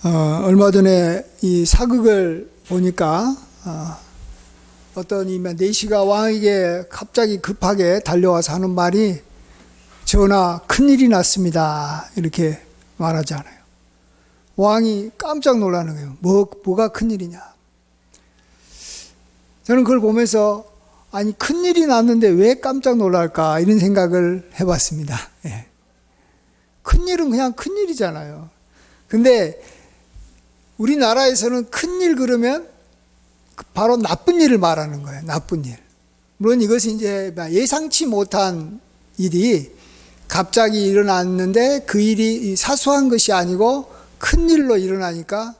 얼마 전에 이 사극을 보니까 어떤 이 내시가 왕에게 갑자기 급하게 달려와서 하는 말이 전하 큰일이 났습니다 이렇게 말하잖아요. 왕이 깜짝 놀라는 거예요. 뭐가 큰일이냐. 저는 그걸 보면서 아니 큰일이 났는데 왜 깜짝 놀랄까 이런 생각을 해봤습니다. 예. 큰일은 그냥 큰일이잖아요. 근데 우리나라에서는 큰일 그러면 바로 나쁜 일을 말하는 거예요. 나쁜 일. 물론 이것이 이제 예상치 못한 일이 갑자기 일어났는데 그 일이 사소한 것이 아니고 큰 일로 일어나니까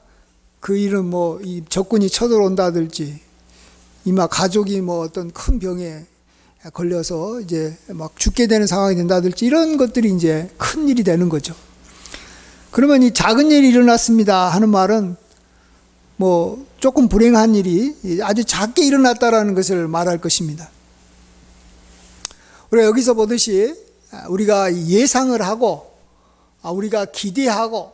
그 일은 뭐 이 적군이 쳐들어온다든지 이마 가족이 뭐 어떤 큰 병에 걸려서 이제 막 죽게 되는 상황이 된다든지 이런 것들이 이제 큰 일이 되는 거죠. 그러면 이 작은 일이 일어났습니다 하는 말은 뭐 조금 불행한 일이 아주 작게 일어났다라는 것을 말할 것입니다. 우리가 여기서 보듯이 우리가 예상을 하고 우리가 기대하고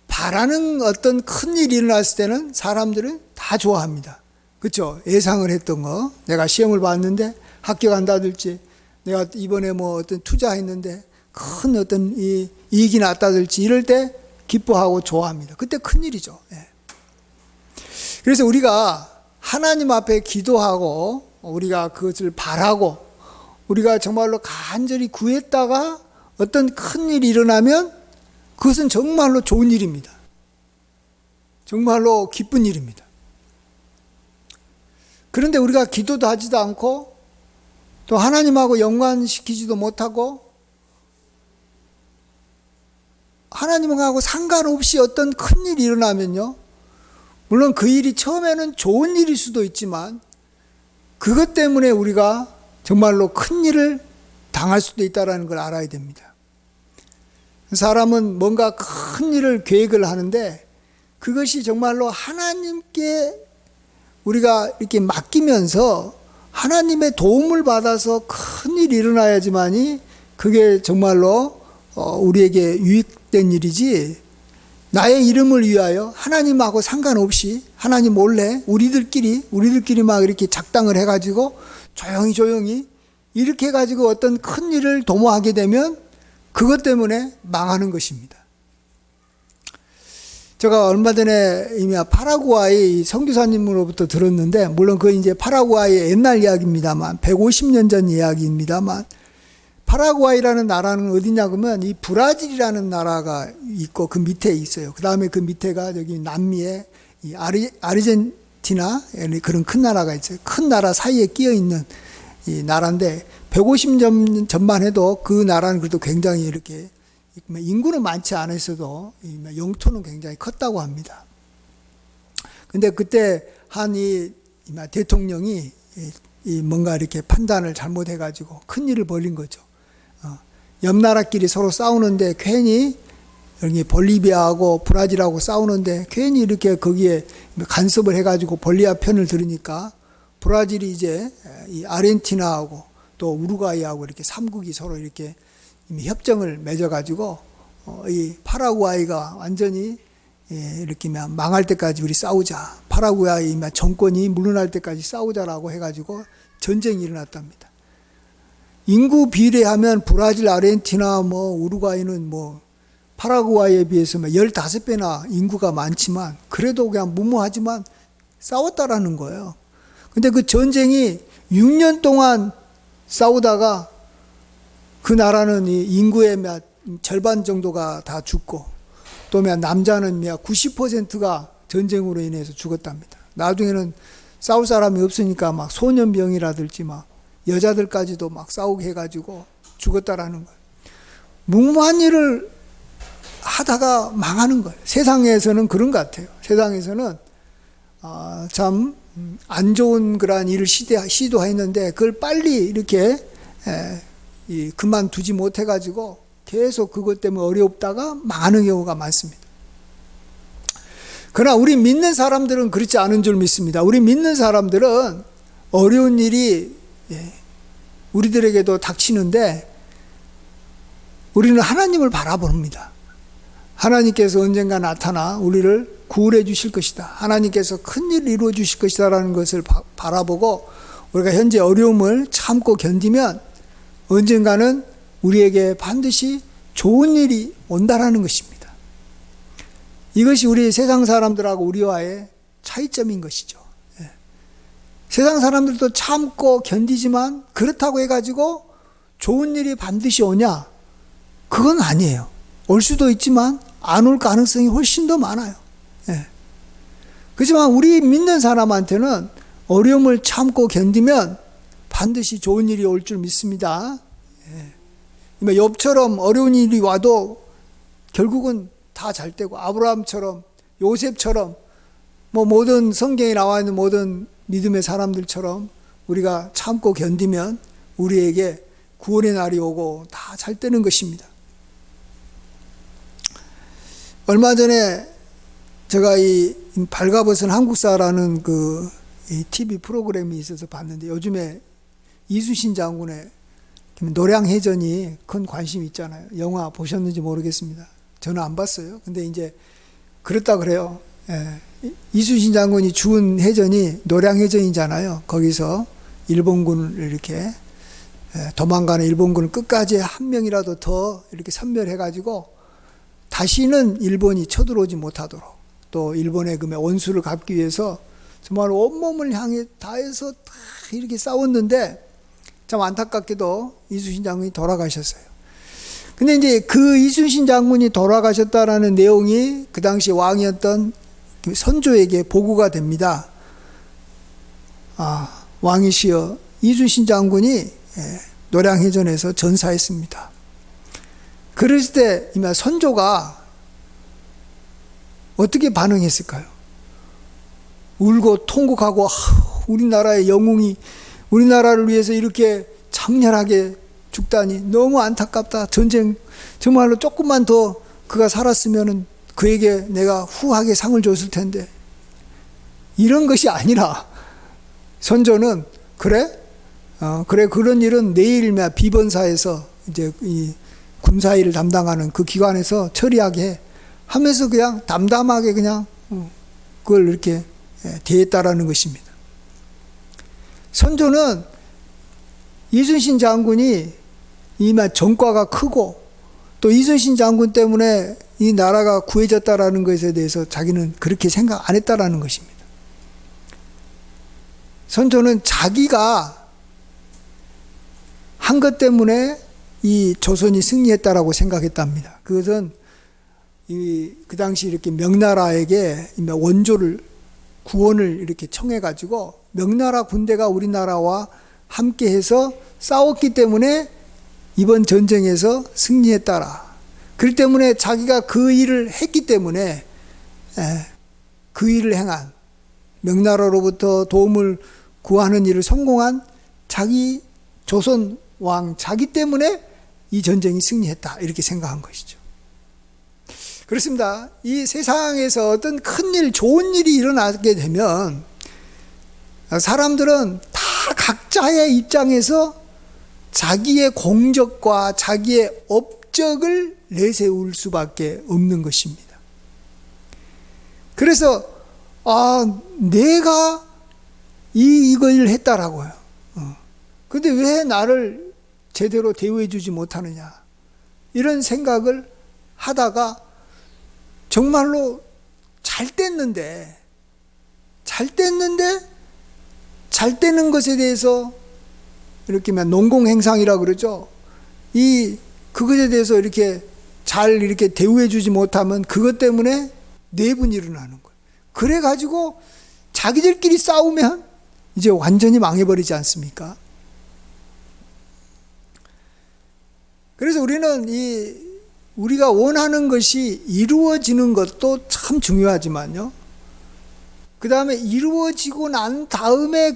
바라는 어떤 큰 일이 일어났을 때는 사람들은 다 좋아합니다. 그렇죠? 예상을 했던 거, 내가 시험을 봤는데 합격한다든지, 내가 이번에 뭐 어떤 투자했는데 큰 어떤 이익이 났다든지 이럴 때 기뻐하고 좋아합니다. 그때 큰 일이죠. 예. 그래서 우리가 하나님 앞에 기도하고 우리가 그것을 바라고 우리가 정말로 간절히 구했다가 어떤 큰 일이 일어나면 그것은 정말로 좋은 일입니다. 정말로 기쁜 일입니다. 그런데 우리가 기도도 하지도 않고 또 하나님하고 연관시키지도 못하고 하나님하고 상관없이 어떤 큰 일이 일어나면요, 물론 그 일이 처음에는 좋은 일일 수도 있지만 그것 때문에 우리가 정말로 큰 일을 당할 수도 있다는 걸 알아야 됩니다. 사람은 뭔가 큰 일을 계획을 하는데 그것이 정말로 하나님께 우리가 이렇게 맡기면서 하나님의 도움을 받아서 큰 일이 일어나야지만이 그게 정말로 우리에게 유익된 일이지, 나의 이름을 위하여 하나님하고 상관없이 하나님 몰래 우리들끼리 막 이렇게 작당을 해가지고 조용히 이렇게 해가지고 어떤 큰 일을 도모하게 되면 그것 때문에 망하는 것입니다. 제가 얼마 전에 이미 파라과이 선교사님으로부터 들었는데, 물론 그건 이제 파라과이의 옛날 이야기입니다만 150년 전 이야기입니다만, 파라과이라는 나라는 어디냐 그러면 이 브라질이라는 나라가 있고 그 밑에 있어요. 그 다음에 그 밑에가 여기 남미에 이 아르헨티나 그런 큰 나라가 있어요. 큰 나라 사이에 끼어 있는 이 나라인데 150년 전만 해도 그 나라는 그래도 굉장히 이렇게 인구는 많지 않았어도 영토는 굉장히 컸다고 합니다. 근데 그때 한 이 대통령이 뭔가 이렇게 판단을 잘못해가지고 큰 일을 벌인 거죠. 옆 나라끼리 서로 싸우는데 괜히 여기 볼리비아하고 브라질하고 싸우는데 괜히 이렇게 거기에 간섭을 해가지고 볼리비아 편을 들으니까 브라질이 이제 이 아르헨티나하고 또 우루과이하고 이렇게 삼국이 서로 이렇게 협정을 맺어가지고 이 파라과이가 완전히 이렇게 망할 때까지 우리 싸우자, 파라과이 정권이 물러날 때까지 싸우자라고 해가지고 전쟁이 일어났답니다. 인구 비례하면 브라질, 아르헨티나, 우루과이는 파라과이에 비해서 15배나 인구가 많지만 그래도 그냥 무모하지만 싸웠다라는 거예요. 근데 그 전쟁이 6년 동안 싸우다가 그 나라는 인구의 절반 정도가 다 죽고 또 남자는 90%가 전쟁으로 인해서 죽었답니다. 나중에는 싸울 사람이 없으니까 막 소년병이라든지 막 여자들까지도 막 싸우게 해가지고 죽었다라는 거예요. 무모한 일을 하다가 망하는 거예요. 세상에서는 그런 것 같아요. 세상에서는 참 안 좋은 그러한 일을 시도했는데 그걸 빨리 이렇게 그만두지 못해가지고 계속 그것 때문에 어렵다가 망하는 경우가 많습니다. 그러나 우리 믿는 사람들은 그렇지 않은 줄 믿습니다. 우리 믿는 사람들은 어려운 일이 우리들에게도 닥치는데 우리는 하나님을 바라봅니다. 하나님께서 언젠가 나타나 우리를 구원해 주실 것이다. 하나님께서 큰일을 이루어 주실 것이다 라는 것을 바라보고 우리가 현재 어려움을 참고 견디면 언젠가는 우리에게 반드시 좋은 일이 온다라는 것입니다. 이것이 우리 세상 사람들하고 우리와의 차이점인 것이죠. 세상 사람들도 참고 견디지만 그렇다고 해가지고 좋은 일이 반드시 오냐? 그건 아니에요. 올 수도 있지만 안 올 가능성이 훨씬 더 많아요. 그렇지만 우리 믿는 사람한테는 어려움을 참고 견디면 반드시 좋은 일이 올 줄 믿습니다. 욥처럼 어려운 일이 와도 결국은 다 잘 되고, 아브라함처럼, 요셉처럼, 모든 성경에 나와 있는 모든 믿음의 사람들처럼 우리가 참고 견디면 우리에게 구원의 날이 오고 다 잘 되는 것입니다. 얼마 전에 제가 이 발가벗은 한국사라는 이 TV 프로그램이 있어서 봤는데, 요즘에 이순신 장군의 노량해전이 큰 관심이 있잖아요. 영화 보셨는지 모르겠습니다. 저는 안 봤어요. 근데 이제 그렇다 그래요. 이순신 장군이 죽은 해전이 노량해전이잖아요. 거기서 일본군을 이렇게 도망가는 일본군을 끝까지 한 명이라도 더 이렇게 섬멸해가지고 다시는 일본이 쳐들어오지 못하도록, 또 일본의 원수를 갚기 위해서 정말 온몸을 향해 다해서 다 이렇게 싸웠는데, 참 안타깝게도 이순신 장군이 돌아가셨어요. 근데 이제 그 이순신 장군이 돌아가셨다라는 내용이 그 당시 왕이었던 선조에게 보고가 됩니다. 왕이시여, 이순신 장군이 노량해전에서 전사했습니다. 그랬을 때 이마 선조가 어떻게 반응했을까요? 울고 통곡하고, 우리나라의 영웅이 우리나라를 위해서 이렇게 장렬하게 죽다니 너무 안타깝다. 전쟁 정말로 조금만 더 그가 살았으면 그에게 내가 후하게 상을 줬을 텐데. 이런 것이 아니라 선조는 그래 그런 일은 내일 비번사에서 이제 이 군사일을 담당하는 그 기관에서 처리하게 해 하면서 그냥 담담하게 그냥 그걸 이렇게 대했다라는 것입니다. 선조는 이순신 장군이 이마 전과가 크고, 또 이순신 장군 때문에 이 나라가 구해졌다라는 것에 대해서 자기는 그렇게 생각 안 했다라는 것입니다. 선조는 자기가 한 것 때문에 이 조선이 승리했다라고 생각했답니다. 그것은 그 당시 이렇게 명나라에게 원조를 구원을 이렇게 청해가지고 명나라 군대가 우리나라와 함께해서 싸웠기 때문에 이번 전쟁에서 승리했다라. 그렇기 때문에 자기가 그 일을 했기 때문에 그 일을 행한, 명나라로부터 도움을 구하는 일을 성공한 자기 조선 왕 자기 때문에 이 전쟁이 승리했다, 이렇게 생각한 것이죠. 그렇습니다. 이 세상에서 어떤 큰일, 좋은 일이 일어나게 되면 사람들은 다 각자의 입장에서 자기의 공적과 자기의 업적을 내세울 수밖에 없는 것입니다. 그래서 내가 이걸 했다라고요. 근데 왜 나를 제대로 대우해 주지 못하느냐, 이런 생각을 하다가 정말로 잘 됐는데 잘 되는 것에 대해서 이렇게 농공행상이라 그러죠. 그것에 대해서 이렇게 잘 이렇게 대우해 주지 못하면 그것 때문에 내분이 일어나는 거예요. 그래 가지고 자기들끼리 싸우면 이제 완전히 망해버리지 않습니까? 그래서 우리는 우리가 원하는 것이 이루어지는 것도 참 중요하지만요, 그 다음에 이루어지고 난 다음에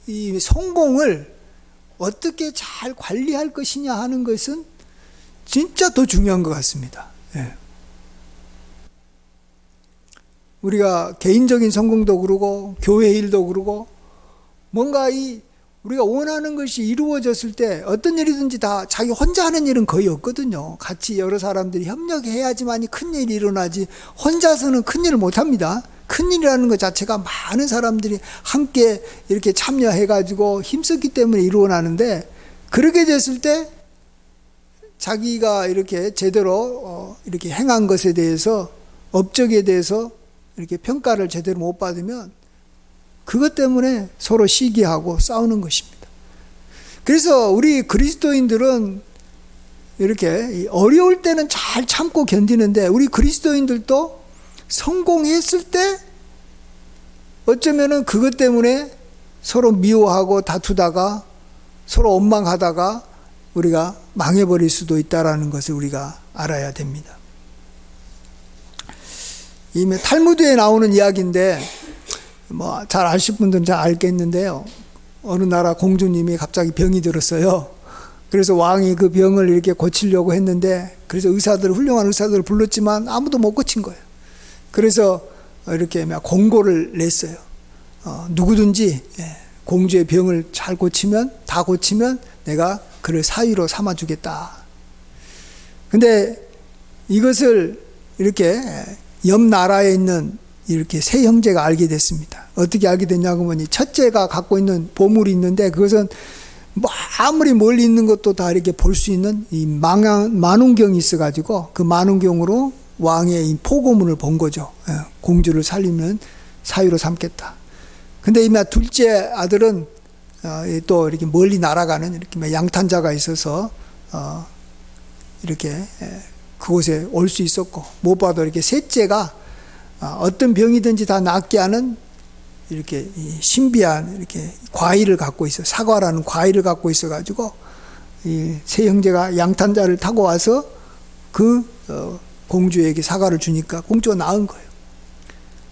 이 성공을 어떻게 잘 관리할 것이냐 하는 것은 진짜 더 중요한 것 같습니다. 우리가 개인적인 성공도 그러고 교회 일도 그러고 뭔가 우리가 원하는 것이 이루어졌을 때 어떤 일이든지 다 자기 혼자 하는 일은 거의 없거든요. 같이 여러 사람들이 협력해야지만이 큰 일이 일어나지 혼자서는 큰 일을 못합니다. 큰 일이라는 것 자체가 많은 사람들이 함께 이렇게 참여해가지고 힘썼기 때문에 이루어나는데, 그렇게 됐을 때 자기가 이렇게 제대로 이렇게 행한 것에 대해서, 업적에 대해서 이렇게 평가를 제대로 못 받으면 그것 때문에 서로 시기하고 싸우는 것입니다. 그래서 우리 그리스도인들은 이렇게 어려울 때는 잘 참고 견디는데, 우리 그리스도인들도 성공했을 때 어쩌면은 그것 때문에 서로 미워하고 다투다가 서로 원망하다가 우리가 망해버릴 수도 있다라는 것을 우리가 알아야 됩니다. 이미 탈무드에 나오는 이야기인데 뭐 잘 아실 분들은 잘 알겠는데요. 어느 나라 공주님이 갑자기 병이 들었어요. 그래서 왕이 그 병을 이렇게 고치려고 했는데, 그래서 훌륭한 의사들을 불렀지만 아무도 못 고친 거예요. 그래서 이렇게 공고를 냈어요. 누구든지 공주의 병을 다 고치면 내가 그를 사위로 삼아주겠다. 근데 이것을 이렇게 옆 나라에 있는 이렇게 세 형제가 알게 됐습니다. 어떻게 알게 됐냐고 하면, 첫째가 갖고 있는 보물이 있는데, 그것은 뭐 아무리 멀리 있는 것도 다 이렇게 볼 수 있는 이 만운경이 있어가지고, 그 만운경으로 왕의 이 포고문을 본 거죠. 공주를 살리면 사위로 삼겠다. 근데 이미 둘째 아들은 또 이렇게 멀리 날아가는 이렇게 양탄자가 있어서 이렇게 그곳에 올 수 있었고, 무엇보다도 이렇게 셋째가 어떤 병이든지 다 낫게 하는 이렇게 신비한 이렇게 과일을 갖고 있어, 사과라는 과일을 갖고 있어가지고 이 세 형제가 양탄자를 타고 와서 그 공주에게 사과를 주니까 공주가 나은 거예요.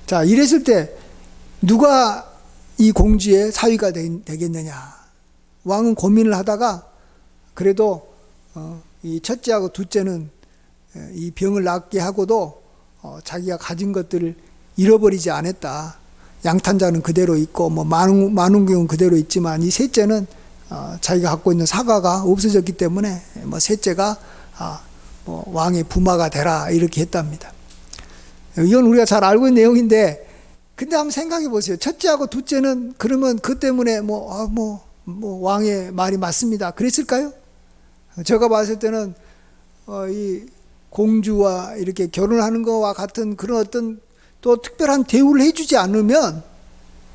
자, 이랬을 때 누가 이 공주의 사위가 되겠느냐? 왕은 고민을 하다가 그래도 이 첫째하고 둘째는 이 병을 낫게 하고도 자기가 가진 것들을 잃어버리지 않았다. 양탄자는 그대로 있고 뭐 만운경은 그대로 있지만, 이 셋째는 자기가 갖고 있는 사과가 없어졌기 때문에 뭐 셋째가 뭐 왕의 부마가 되라 이렇게 했답니다. 이건 우리가 잘 알고 있는 내용인데, 근데 한번 생각해 보세요. 첫째하고 둘째는 그러면 그 때문에 뭐 왕의 말이 맞습니다 그랬을까요? 제가 봤을 때는 이 공주와 이렇게 결혼하는 것과 같은 그런 어떤 또 특별한 대우를 해주지 않으면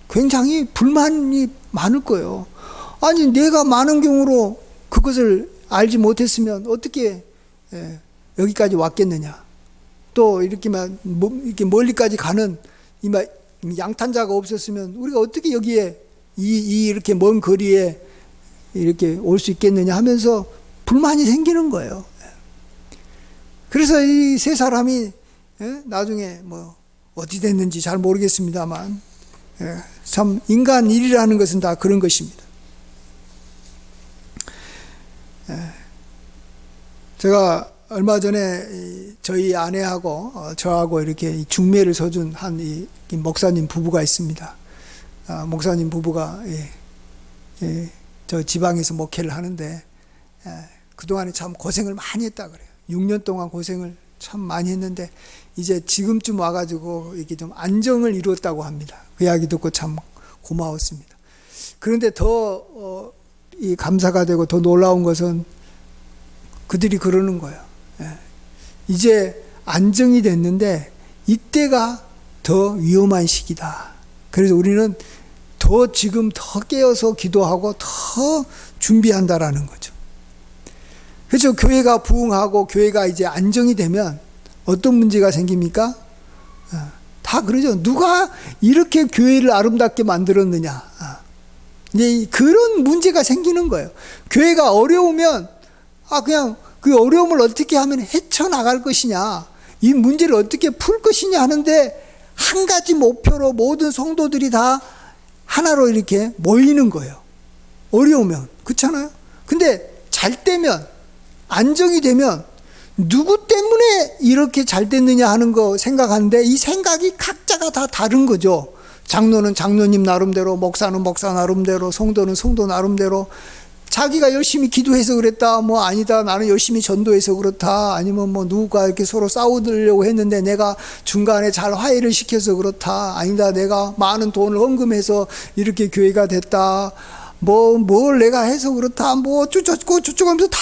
굉장히 불만이 많을 거예요. 아니, 내가 많은 경우로 그것을 알지 못했으면 어떻게 여기까지 왔겠느냐. 또 이렇게 멀리까지 가는 양탄자가 없었으면 우리가 어떻게 여기에 이렇게 먼 거리에 이렇게 올 수 있겠느냐 하면서 불만이 생기는 거예요. 그래서 이 세 사람이 나중에 뭐 어디 됐는지 잘 모르겠습니다만, 참 인간 일이라는 것은 다 그런 것입니다. 제가 얼마 전에 저희 아내하고 저하고 이렇게 중매를 서준 한 이 목사님 부부가 있습니다. 목사님 부부가 저 지방에서 목회를 하는데 그동안에 참 고생을 많이 했다 그래요. 6년 동안 고생을 참 많이 했는데 이제 지금쯤 와가지고 이렇게 좀 안정을 이루었다고 합니다. 그 이야기 듣고 참 고마웠습니다. 그런데 더 이 감사가 되고 더 놀라운 것은 그들이 그러는 거예요. 이제 안정이 됐는데 이때가 더 위험한 시기다. 그래서 우리는 지금 더 깨어서 기도하고 더 준비한다라는 거죠. 그렇죠. 교회가 부흥하고 교회가 이제 안정이 되면 어떤 문제가 생깁니까? 다 그러죠. 누가 이렇게 교회를 아름답게 만들었느냐. 이제 그런 문제가 생기는 거예요. 교회가 어려우면 그냥 그 어려움을 어떻게 하면 헤쳐나갈 것이냐, 이 문제를 어떻게 풀 것이냐 하는데 한 가지 목표로 모든 성도들이 다 하나로 이렇게 모이는 거예요. 어려우면. 그렇잖아요. 근데 잘 되면, 안정이 되면 누구 때문에 이렇게 잘 됐느냐 하는 거 생각하는데 이 생각이 각자가 다 다른 거죠. 장로는 장로님 나름대로, 목사는 목사 나름대로, 성도는 성도 나름대로 자기가 열심히 기도해서 그랬다, 뭐 아니다, 나는 열심히 전도해서 그렇다, 아니면 뭐 누가 이렇게 서로 싸우려고 했는데 내가 중간에 잘 화해를 시켜서 그렇다, 아니다, 내가 많은 돈을 헌금해서 이렇게 교회가 됐다, 뭘 내가 해서 그렇다, 뭐 쭈쭈고 하면서 다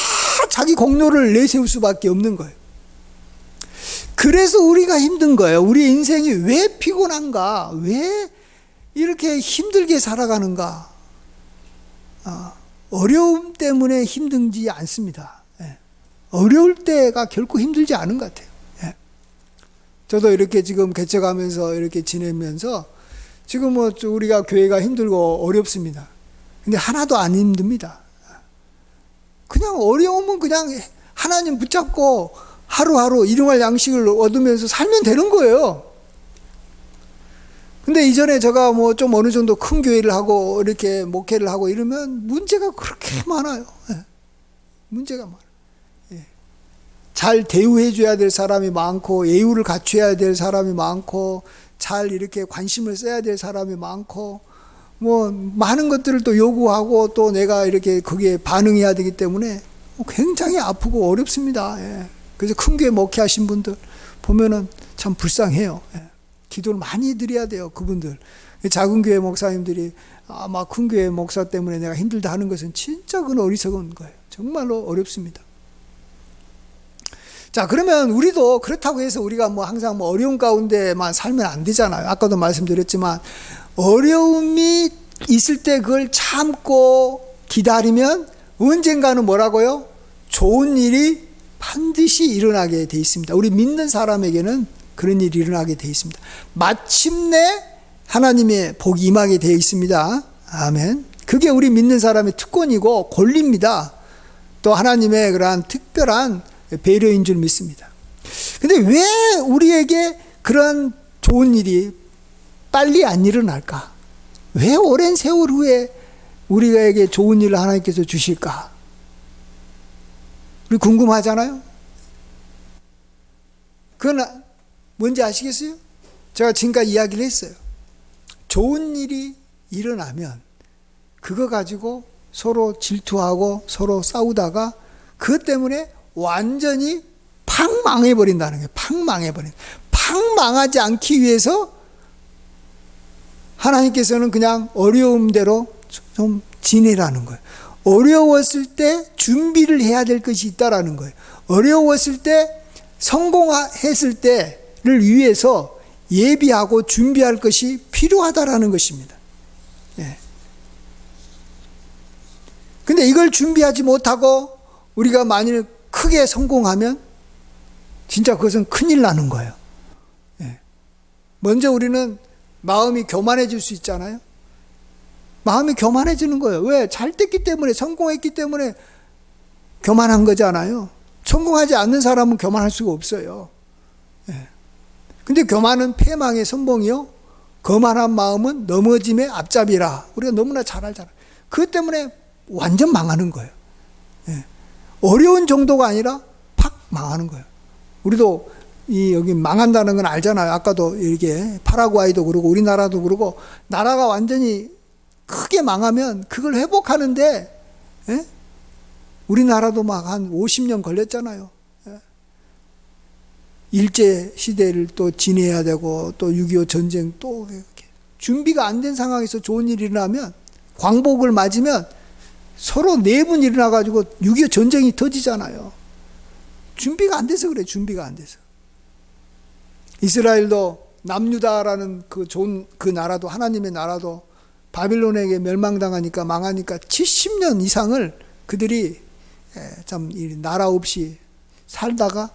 자기 공로를 내세울 수밖에 없는 거예요. 그래서 우리가 힘든 거예요. 우리 인생이 왜 피곤한가? 왜 이렇게 힘들게 살아가는가? 어려움 때문에 힘들지 않습니다. 어려울 때가 결코 힘들지 않은 것 같아요. 저도 이렇게 지금 개척하면서 이렇게 지내면서 지금 뭐 우리가 교회가 힘들고 어렵습니다. 근데 하나도 안 힘듭니다. 그냥 어려우면 그냥 하나님 붙잡고 하루하루 일용할 양식을 얻으면서 살면 되는 거예요. 근데 이전에 제가 뭐 좀 어느 정도 큰 교회를 하고 이렇게 목회를 하고 이러면 문제가 그렇게 많아요. 문제가 많아요. 잘 대우해 줘야 될 사람이 많고, 예우를 갖춰야 될 사람이 많고, 잘 이렇게 관심을 써야 될 사람이 많고, 뭐 많은 것들을 또 요구하고 또 내가 이렇게 거기에 반응해야 되기 때문에 굉장히 아프고 어렵습니다. 그래서 큰 교회 목회하신 분들 보면은 참 불쌍해요. 기도를 많이 드려야 돼요, 그분들. 작은 교회 목사님들이 아마 큰 교회 목사 때문에 내가 힘들다 하는 것은 진짜 그건 어리석은 거예요. 정말로 어렵습니다. 자, 그러면 우리도 그렇다고 해서 우리가 뭐 항상 뭐 어려운 가운데만 살면 안 되잖아요. 아까도 말씀드렸지만 어려움이 있을 때 그걸 참고 기다리면 언젠가는 뭐라고요? 좋은 일이 반드시 일어나게 돼 있습니다. 우리 믿는 사람에게는 그런 일이 일어나게 돼 있습니다. 마침내 하나님의 복이 임하게 되어 있습니다. 아멘. 그게 우리 믿는 사람의 특권이고 권리입니다. 또 하나님의 그러한 특별한 배려인 줄 믿습니다. 근데 왜 우리에게 그런 좋은 일이 빨리 안 일어날까? 왜 오랜 세월 후에 우리에게 좋은 일을 하나님께서 주실까? 우리 궁금하잖아요? 그건 뭔지 아시겠어요? 제가 지금까지 이야기를 했어요. 좋은 일이 일어나면 그거 가지고 서로 질투하고 서로 싸우다가 그것 때문에 완전히 팍 망해버린다는 거예요. 팍 망해버린다. 팍 망하지 않기 위해서 하나님께서는 그냥 어려움대로 좀 지내라는 거예요. 어려웠을 때 준비를 해야 될 것이 있다라는 거예요. 어려웠을 때 성공했을 때를 위해서 예비하고 준비할 것이 필요하다라는 것입니다. 근데 이걸 준비하지 못하고 우리가 만일 크게 성공하면 진짜 그것은 큰일 나는 거예요. 먼저 우리는 마음이 교만해질 수 있잖아요. 마음이 교만해지는 거예요. 왜? 잘 됐기 때문에, 성공했기 때문에 교만한 거잖아요. 성공하지 않는 사람은 교만할 수가 없어요. 근데 교만은 패망의 선봉이요, 거만한 마음은 넘어짐의 앞잡이라. 우리가 너무나 잘 알잖아요. 그것 때문에 완전 망하는 거예요. 어려운 정도가 아니라 팍 망하는 거예요. 우리도 여기 망한다는 건 알잖아요. 아까도 이렇게 파라과이도 그러고 우리나라도 그러고, 나라가 완전히 크게 망하면 그걸 회복하는데 우리나라도 막 한 50년 걸렸잖아요. 일제 시대를 또 지내야 되고 또 6.25 전쟁 또 이렇게 준비가 안 된 상황에서 좋은 일이 일어나면, 광복을 맞으면 서로 내분 일어나가지고 6.25 전쟁이 터지잖아요. 준비가 안 돼서 그래. 준비가 안 돼서. 이스라엘도 남유다라는 그 좋은 그 나라도, 하나님의 나라도 바빌론에게 멸망당하니까 망하니까 70년 이상을 그들이 참 나라 없이 살다가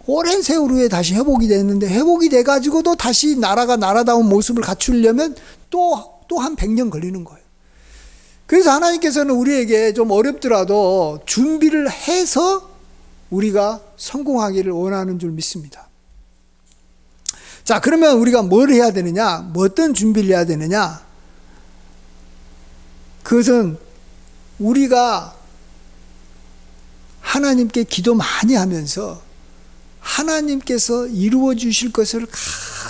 오랜 세월 후에 다시 회복이 됐는데, 회복이 돼가지고도 다시 나라가 나라다운 모습을 갖추려면 또 한 100년 걸리는 거예요. 그래서 하나님께서는 우리에게 좀 어렵더라도 준비를 해서 우리가 성공하기를 원하는 줄 믿습니다. 자, 그러면 우리가 뭘 해야 되느냐? 뭐 어떤 준비를 해야 되느냐? 그것은 우리가 하나님께 기도 많이 하면서 하나님께서 이루어 주실 것을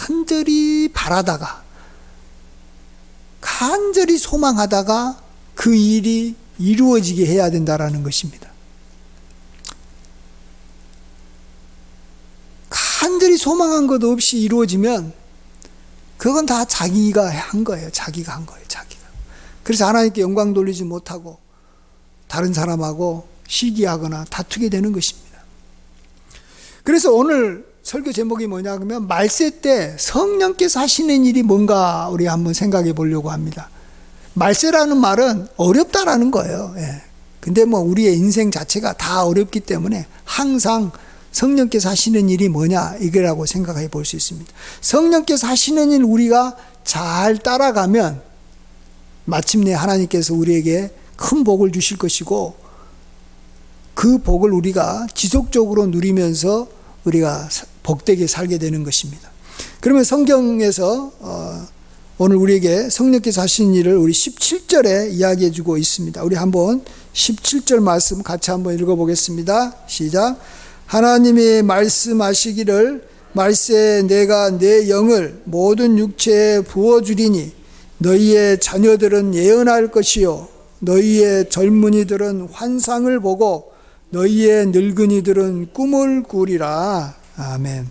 간절히 바라다가 간절히 소망하다가 그 일이 이루어지게 해야 된다라는 것입니다. 간절히 소망한 것 없이 이루어지면 그건 다 자기가 한 거예요. 자기가 한 거예요. 자기가. 그래서 하나님께 영광 돌리지 못하고 다른 사람하고 시기하거나 다투게 되는 것입니다. 그래서 오늘 설교 제목이 뭐냐 그러면 말세 때 성령께서 하시는 일이 뭔가 우리 한번 생각해 보려고 합니다. 말세라는 말은 어렵다라는 거예요. 예. 근데 뭐 우리의 인생 자체가 다 어렵기 때문에 항상 성령께서 하시는 일이 뭐냐 이거라고 생각해 볼 수 있습니다. 성령께서 하시는 일 우리가 잘 따라가면 마침내 하나님께서 우리에게 큰 복을 주실 것이고 그 복을 우리가 지속적으로 누리면서 우리가 복되게 살게 되는 것입니다. 그러면 성경에서 오늘 우리에게 성령께서 하신 일을 우리 17절에 이야기해 주고 있습니다. 우리 한번 17절 말씀 같이 한번 읽어보겠습니다. 시작. 하나님이 말씀하시기를 말세에 내가 내 영을 모든 육체에 부어주리니 너희의 자녀들은 예언할 것이요 너희의 젊은이들은 환상을 보고 너희의 늙은이들은 꿈을 꾸리라. 아멘.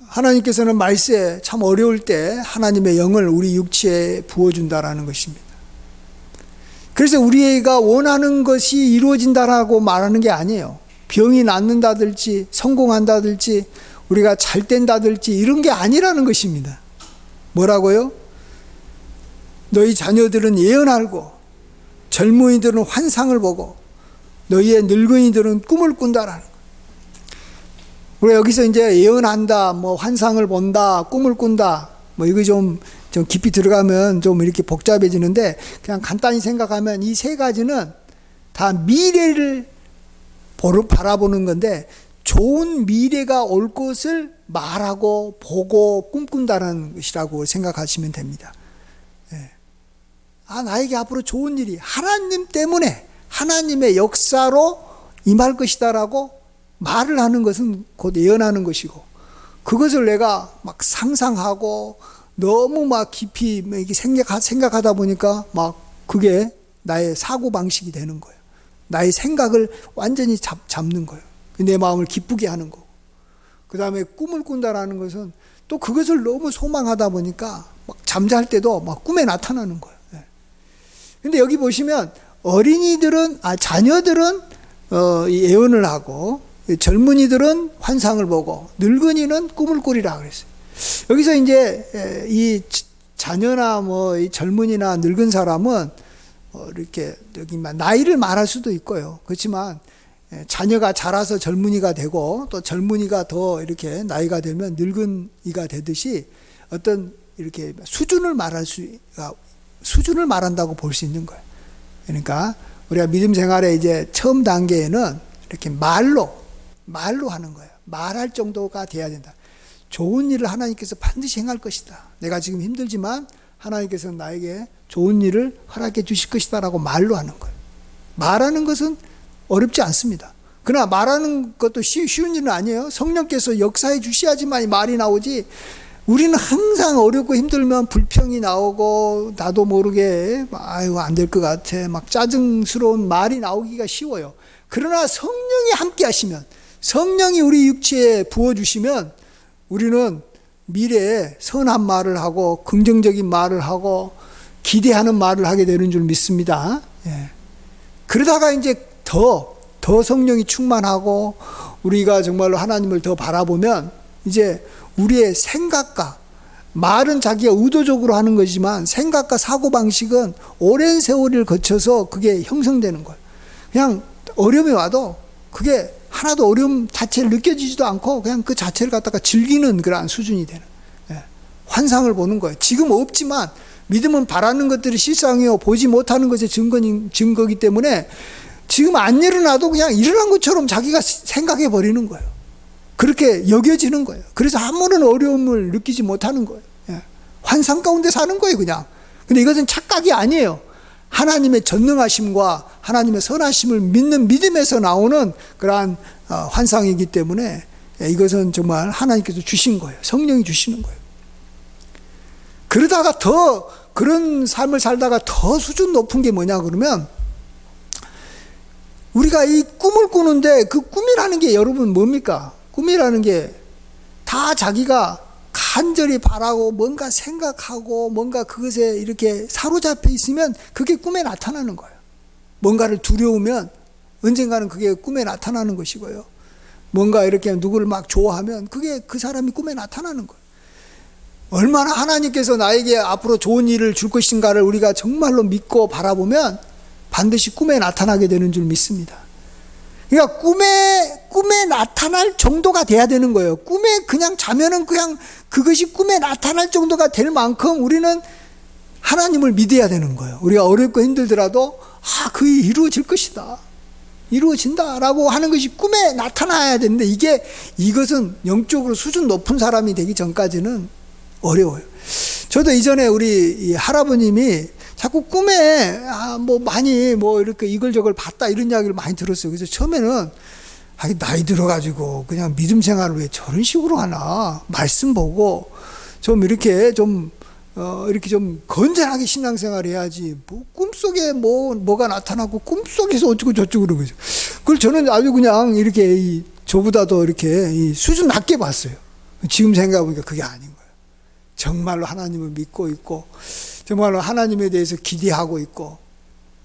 하나님께서는 말세 참 어려울 때 하나님의 영을 우리 육체에 부어준다라는 것입니다. 그래서 우리가 원하는 것이 이루어진다라고 말하는 게 아니에요. 병이 낫는다든지 성공한다든지 우리가 잘 된다든지 이런 게 아니라는 것입니다. 뭐라고요? 너희 자녀들은 예언하고 젊은이들은 환상을 보고 너희의 늙은이들은 꿈을 꾼다라는 거예요. 우리가 여기서 이제 예언한다, 뭐 환상을 본다, 꿈을 꾼다, 뭐 이거 좀 깊이 들어가면 좀 이렇게 복잡해지는데 그냥 간단히 생각하면 이 세 가지는 다 미래를 바라보는 건데 좋은 미래가 올 것을 말하고 보고 꿈꾼다는 것이라고 생각하시면 됩니다. 예. 나에게 앞으로 좋은 일이 하나님 때문에 하나님의 역사로 임할 것이다라고 말을 하는 것은 곧 예언하는 것이고 그것을 내가 막 상상하고 너무 막 깊이 생각하다 보니까 막 그게 나의 사고방식이 되는 거예요. 나의 생각을 완전히 잡는 거예요. 내 마음을 기쁘게 하는 거고. 그 다음에 꿈을 꾼다라는 것은 또 그것을 너무 소망하다 보니까 막 잠잘 때도 막 꿈에 나타나는 거예요. 근데 여기 보시면 자녀들은 예언을 하고 젊은이들은 환상을 보고 늙은이는 꿈을 꾸리라 그랬어요. 여기서 이제 이 자녀나 뭐 이 젊은이나 늙은 사람은 이렇게 여기 나이를 말할 수도 있고요. 그렇지만 자녀가 자라서 젊은이가 되고 또 젊은이가 더 이렇게 나이가 되면 늙은이가 되듯이 어떤 이렇게 수준을 말한다고 볼 수 있는 거예요. 그러니까 우리가 믿음 생활의 이제 처음 단계에는 이렇게 말로 하는 거예요. 말할 정도가 돼야 된다. 좋은 일을 하나님께서 반드시 행할 것이다. 내가 지금 힘들지만 하나님께서는 나에게 좋은 일을 허락해 주실 것이다 라고 말로 하는 거예요. 말하는 것은 어렵지 않습니다. 그러나 말하는 것도 쉬운 일은 아니에요. 성령께서 역사해 주셔야지만 말이 나오지 우리는 항상 어렵고 힘들면 불평이 나오고 나도 모르게 아유 안 될 것 같아 막 짜증스러운 말이 나오기가 쉬워요. 그러나 성령이 함께 하시면 성령이 우리 육체에 부어주시면 우리는 미래에 선한 말을 하고 긍정적인 말을 하고 기대하는 말을 하게 되는 줄 믿습니다. 예. 그러다가 이제 더 성령이 충만하고 우리가 정말로 하나님을 더 바라보면 이제 우리의 생각과 말은 자기가 의도적으로 하는 거지만 생각과 사고방식은 오랜 세월을 거쳐서 그게 형성되는 거예요. 그냥 어려움이 와도 그게 하나도 어려움 자체를 느껴지지도 않고 그냥 그 자체를 갖다가 즐기는 그러한 수준이 되는 환상을 보는 거예요. 지금 없지만 믿음은 바라는 것들이 실상이요 보지 못하는 것의 증거이기 때문에 지금 안 일어나도 그냥 일어난 것처럼 자기가 생각해 버리는 거예요. 그렇게 여겨지는 거예요. 그래서 아무런 어려움을 느끼지 못하는 거예요. 환상 가운데 사는 거예요 그냥. 근데 이것은 착각이 아니에요. 하나님의 전능하심과 하나님의 선하심을 믿는 믿음에서 나오는 그러한 환상이기 때문에 이것은 정말 하나님께서 주신 거예요. 성령이 주시는 거예요. 그러다가 더 그런 삶을 살다가 더 수준 높은 게 뭐냐 그러면 우리가 이 꿈을 꾸는데 그 꿈이라는 게 여러분 뭡니까? 꿈이라는 게 다 자기가 간절히 바라고 뭔가 생각하고 뭔가 그것에 이렇게 사로잡혀 있으면 그게 꿈에 나타나는 거예요. 뭔가를 두려우면 언젠가는 그게 꿈에 나타나는 것이고요. 뭔가 이렇게 누구를 막 좋아하면 그게 그 사람이 꿈에 나타나는 거예요. 얼마나 하나님께서 나에게 앞으로 좋은 일을 줄 것인가를 우리가 정말로 믿고 바라보면 반드시 꿈에 나타나게 되는 줄 믿습니다. 그러니까 꿈에 나타날 정도가 돼야 되는 거예요. 꿈에 그냥 자면은 그냥 그것이 꿈에 나타날 정도가 될 만큼 우리는 하나님을 믿어야 되는 거예요. 우리가 어렵고 힘들더라도 그게 이루어질 것이다. 이루어진다라고 하는 것이 꿈에 나타나야 되는데 이것은 영적으로 수준 높은 사람이 되기 전까지는 어려워요. 저도 이전에 우리 이 할아버님이 자꾸 꿈에 많이 이렇게 이걸저걸 봤다 이런 이야기를 많이 들었어요. 그래서 처음에는 나이 들어가지고 그냥 믿음 생활을 왜 저런 식으로 하나, 말씀 보고 좀 이렇게 좀 건전하게 신앙생활 해야지 꿈속에 뭐가 나타나고 꿈속에서 어쩌고 저쩌고 그러고 그걸 저는 아주 그냥 이렇게 저보다도 이렇게 수준 낮게 봤어요. 지금 생각해보니까 그게 아닌 거예요. 정말로 하나님을 믿고 있고 정말로 하나님에 대해서 기대하고 있고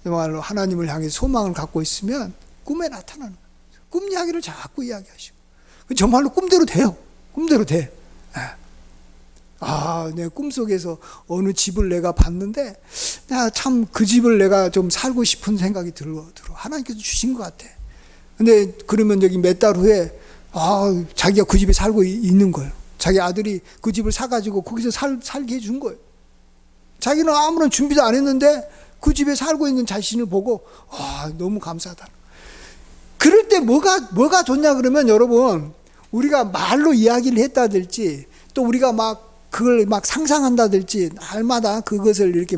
정말로 하나님을 향해 소망을 갖고 있으면 꿈에 나타나는 거예요. 꿈 이야기를 자꾸 이야기하시고 정말로 꿈대로 돼요. 꿈대로 돼. 내 꿈속에서 어느 집을 내가 봤는데 참 그 집을 내가 좀 살고 싶은 생각이 들어. 하나님께서 주신 것 같아. 근데 그러면 여기 몇 달 후에 자기가 그 집에 살고 있는 거예요. 자기 아들이 그 집을 사가지고 거기서 살게 해준 거예요. 자기는 아무런 준비도 안 했는데 그 집에 살고 있는 자신을 보고 너무 감사하다. 그럴 때 뭐가 좋냐 그러면 여러분 우리가 말로 이야기를 했다든지 또 우리가 그걸 상상한다든지 날마다 그것을 이렇게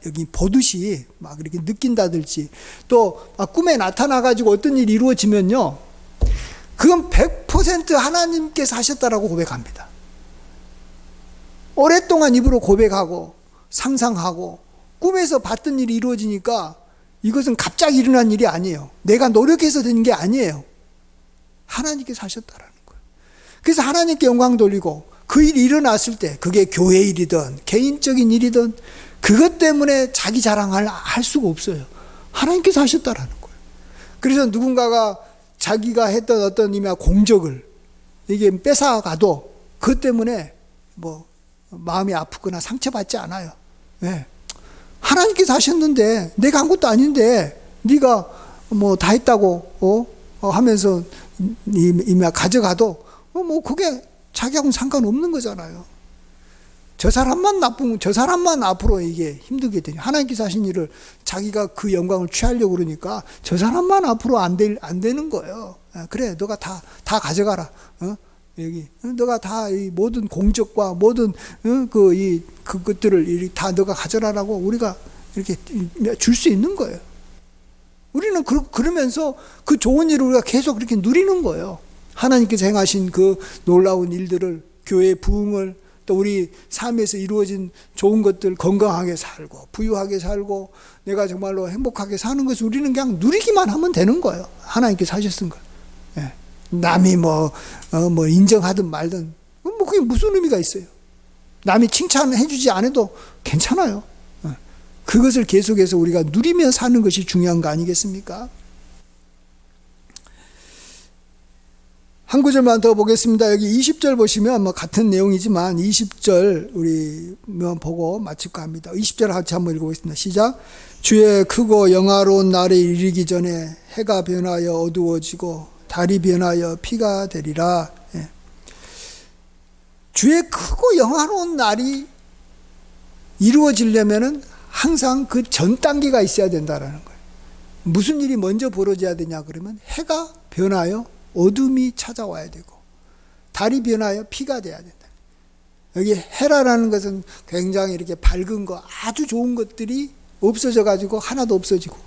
여기 보듯이 이렇게 느낀다든지 또 꿈에 나타나 가지고 어떤 일이 이루어지면요. 그건 100% 하나님께서 하셨다라고 고백합니다. 오랫동안 입으로 고백하고 상상하고 꿈에서 봤던 일이 이루어지니까 이것은 갑자기 일어난 일이 아니에요. 내가 노력해서 된 게 아니에요. 하나님께서 하셨다라는 거예요. 그래서 하나님께 영광 돌리고 그 일이 일어났을 때 그게 교회 일이든 개인적인 일이든 그것 때문에 자기 자랑을 할 수가 없어요. 하나님께서 하셨다라는 거예요. 그래서 누군가가 자기가 했던 어떤 공적을 이게 뺏어가도 그것 때문에 마음이 아프거나 상처받지 않아요. 네. 하나님께서 하셨는데 내가 한 것도 아닌데 네가 다 했다고 하면서 가져가도 그게 자기하고는 상관없는 거잖아요. 저 사람만 앞으로 이게 힘들게 되냐. 하나님께서 하신 일을 자기가 그 영광을 취하려고 그러니까 저 사람만 앞으로 안 되는 거예요. 그래, 너가 다 가져가라. 여기 너가 다 이 모든 공적과 모든 그것들을 다 너가 가져라라고 우리가 이렇게 줄 수 있는 거예요. 우리는 그러면서 그 좋은 일을 우리가 계속 그렇게 누리는 거예요. 하나님께서 행하신 그 놀라운 일들을, 교회의 부흥을, 또 우리 삶에서 이루어진 좋은 것들, 건강하게 살고 부유하게 살고 내가 정말로 행복하게 사는 것을 우리는 그냥 누리기만 하면 되는 거예요. 하나님께서 하셨은 거. 예. 남이 인정하든 말든 그게 무슨 의미가 있어요. 남이 칭찬해 주지 않아도 괜찮아요. 그것을 계속해서 우리가 누리며 사는 것이 중요한 거 아니겠습니까? 한 구절만 더 보겠습니다. 여기 20절 보시면 같은 내용이지만 20절 우리 보고 마칠까 합니다. 20절 같이 한번 읽어보겠습니다. 시작. 주의 크고 영화로운 날이 이르기 전에 해가 변하여 어두워지고 달이 변하여 피가 되리라. 예. 주의 크고 영화로운 날이 이루어지려면은 항상 그 전 단계가 있어야 된다라는 거예요. 무슨 일이 먼저 벌어져야 되냐 그러면 해가 변하여 어둠이 찾아와야 되고 달이 변하여 피가 돼야 된다. 여기 해라라는 것은 굉장히 이렇게 밝은 거, 아주 좋은 것들이 없어져 가지고 하나도 없어지고,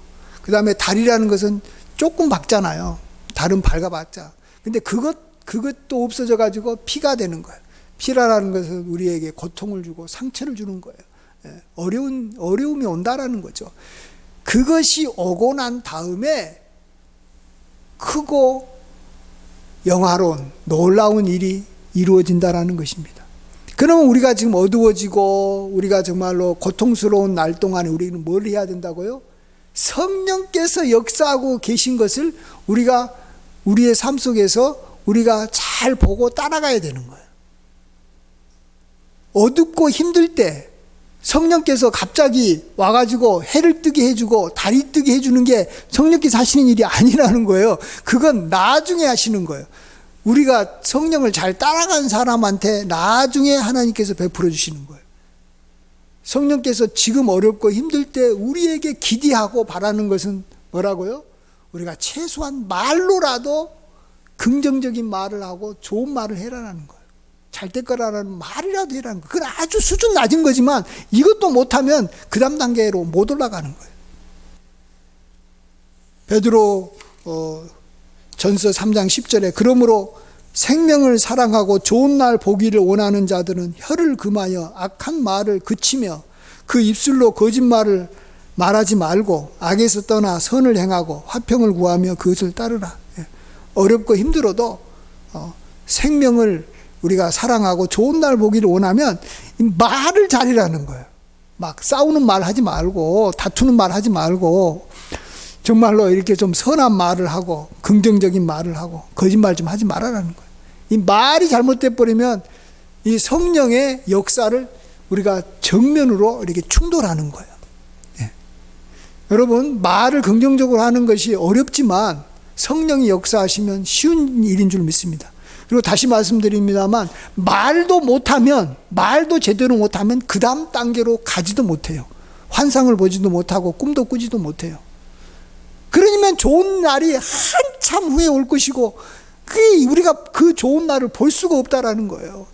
그 다음에 달이라는 것은 조금 밝잖아요. 달은 밝아봤자. 근데 그것도 없어져 가지고 피가 되는 거예요. 피라라는 것은 우리에게 고통을 주고 상처를 주는 거예요. 어려움이 온다라는 거죠. 그것이 오고 난 다음에 크고 영화로운 놀라운 일이 이루어진다라는 것입니다. 그러면 우리가 지금 어두워지고 우리가 정말로 고통스러운 날 동안에 우리는 뭘 해야 된다고요? 성령께서 역사하고 계신 것을 우리가 우리의 삶 속에서 우리가 잘 보고 따라가야 되는 거예요. 어둡고 힘들 때 성령께서 갑자기 와가지고 해를 뜨게 해주고 달이 뜨게 해주는 게 성령께서 하시는 일이 아니라는 거예요. 그건 나중에 하시는 거예요. 우리가 성령을 잘 따라간 사람한테 나중에 하나님께서 베풀어 주시는 거예요. 성령께서 지금 어렵고 힘들 때 우리에게 기대하고 바라는 것은 뭐라고요? 우리가 최소한 말로라도 긍정적인 말을 하고 좋은 말을 해라라는 거예요. 잘 될 거라는 말이라도 해라는 거예요. 그건 아주 수준 낮은 거지만 이것도 못하면 그 다음 단계로 못 올라가는 거예요. 베드로 전서 3장 10절에 그러므로 생명을 사랑하고 좋은 날 보기를 원하는 자들은 혀를 금하여 악한 말을 그치며 그 입술로 거짓말을 말하지 말고 악에서 떠나 선을 행하고 화평을 구하며 그것을 따르라. 어렵고 힘들어도 생명을 우리가 사랑하고 좋은 날 보기를 원하면 말을 잘하라는 거예요. 막 싸우는 말 하지 말고 다투는 말 하지 말고 정말로 이렇게 좀 선한 말을 하고 긍정적인 말을 하고 거짓말 좀 하지 말아라는 거예요. 이 말이 잘못돼 버리면 이 성령의 역사를 우리가 정면으로 이렇게 충돌하는 거예요. 예. 여러분, 말을 긍정적으로 하는 것이 어렵지만 성령이 역사하시면 쉬운 일인 줄 믿습니다. 그리고 다시 말씀드립니다만 말도 제대로 못하면 그 다음 단계로 가지도 못해요. 환상을 보지도 못하고 꿈도 꾸지도 못해요. 그러면 좋은 날이 한참 후에 올 것이고 우리가 그 좋은 날을 볼 수가 없다라는 거예요.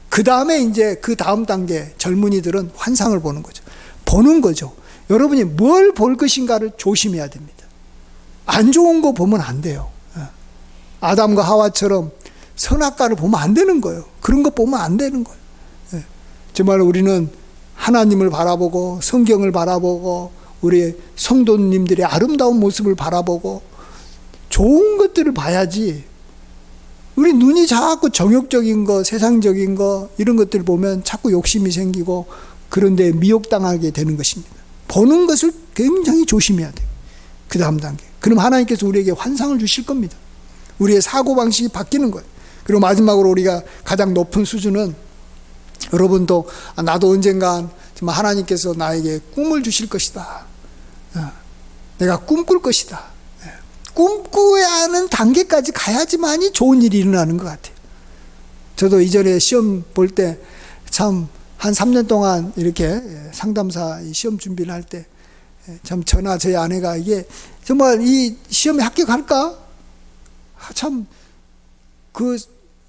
그 다음에 이제 그 다음 단계 젊은이들은 환상을 보는 거죠. 보는 거죠. 여러분이 뭘 볼 것인가를 조심해야 됩니다. 안 좋은 거 보면 안 돼요. 아담과 하와처럼 선악과를 보면 안 되는 거예요. 그런 거 보면 안 되는 거예요. 정말 우리는 하나님을 바라보고 성경을 바라보고 우리 성도님들의 아름다운 모습을 바라보고 좋은 것들을 봐야지 우리 눈이 자꾸 정욕적인 거, 세상적인 거 이런 것들을 보면 자꾸 욕심이 생기고 그런데 미혹당하게 되는 것입니다. 보는 것을 굉장히 조심해야 돼요. 그 다음 단계. 그럼 하나님께서 우리에게 환상을 주실 겁니다. 우리의 사고방식이 바뀌는 거예요. 그리고 마지막으로 우리가 가장 높은 수준은 여러분도 나도 언젠간 정말 하나님께서 나에게 꿈을 주실 것이다. 내가 꿈꿀 것이다. 꿈꾸야 하는 단계까지 가야지만이 좋은 일이 일어나는 것 같아요. 저도 이전에 시험 볼 때 참 한 3년 동안 이렇게 상담사 시험 준비를 할 때 참 저나 저희 아내가 이게 정말 이 시험에 합격할까? 참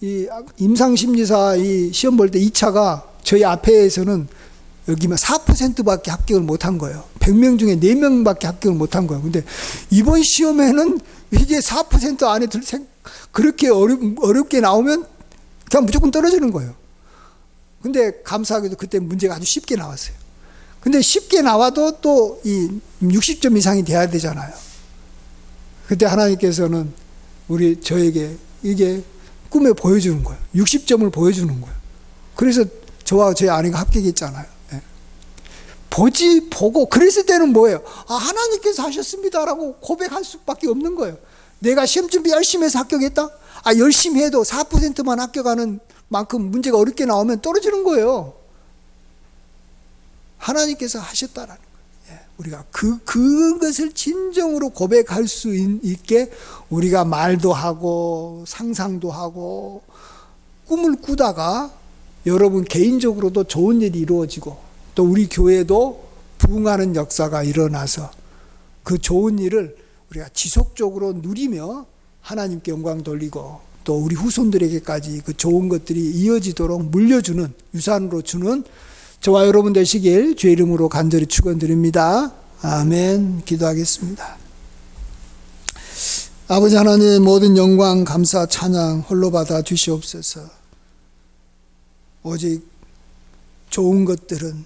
이 임상심리사 이 시험 볼 때 2차가 저희 앞에서는 여기만 4%밖에 합격을 못한 거예요. 100명 중에 4명밖에 합격을 못한 거예요. 근데 이번 시험에는 이게 4% 안에 그렇게 어렵게 나오면 그냥 무조건 떨어지는 거예요. 근데 감사하게도 그때 문제가 아주 쉽게 나왔어요. 근데 쉽게 나와도 또 이 60점 이상이 돼야 되잖아요. 그때 하나님께서는 저에게 이게 꿈에 보여주는 거예요. 60점을 보여주는 거예요. 그래서 저와 제 아내가 합격했잖아요. 보고 그랬을 때는 뭐예요? 하나님께서 하셨습니다라고 고백할 수밖에 없는 거예요. 내가 시험 준비 열심히 해서 합격했다? 열심히 해도 4%만 합격하는 만큼 문제가 어렵게 나오면 떨어지는 거예요. 하나님께서 하셨다라는 거예요. 우리가 그것을 진정으로 고백할 수 있게 우리가 말도 하고 상상도 하고 꿈을 꾸다가 여러분 개인적으로도 좋은 일이 이루어지고 또 우리 교회도 부흥하는 역사가 일어나서 그 좋은 일을 우리가 지속적으로 누리며 하나님께 영광 돌리고 또 우리 후손들에게까지 그 좋은 것들이 이어지도록 물려주는 유산으로 주는 저와 여러분 되시길 주의 이름으로 간절히 축원드립니다. 아멘. 기도하겠습니다. 아버지 하나님 모든 영광 감사 찬양 홀로 받아 주시옵소서. 오직 좋은 것들은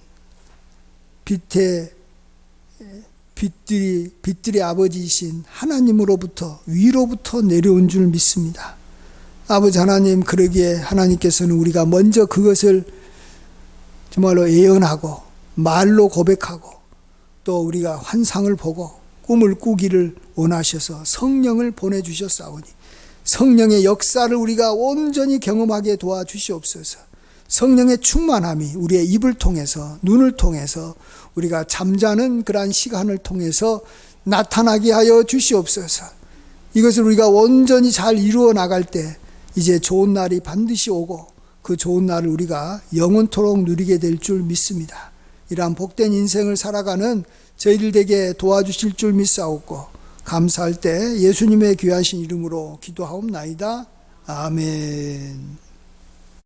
빛들의 아버지이신 하나님으로부터 위로부터 내려온 줄 믿습니다. 아버지 하나님, 그러기에 하나님께서는 우리가 먼저 그것을 정말로 예언하고 말로 고백하고 또 우리가 환상을 보고 꿈을 꾸기를 원하셔서 성령을 보내주셨사오니 성령의 역사를 우리가 온전히 경험하게 도와주시옵소서. 성령의 충만함이 우리의 입을 통해서, 눈을 통해서, 우리가 잠자는 그러한 시간을 통해서 나타나게 하여 주시옵소서. 이것을 우리가 온전히 잘 이루어 나갈 때 이제 좋은 날이 반드시 오고 그 좋은 날을 우리가 영원토록 누리게 될 줄 믿습니다. 이러한 복된 인생을 살아가는 저희들 되게 도와주실 줄 믿사옵고 감사할 때 예수님의 귀하신 이름으로 기도하옵나이다. 아멘.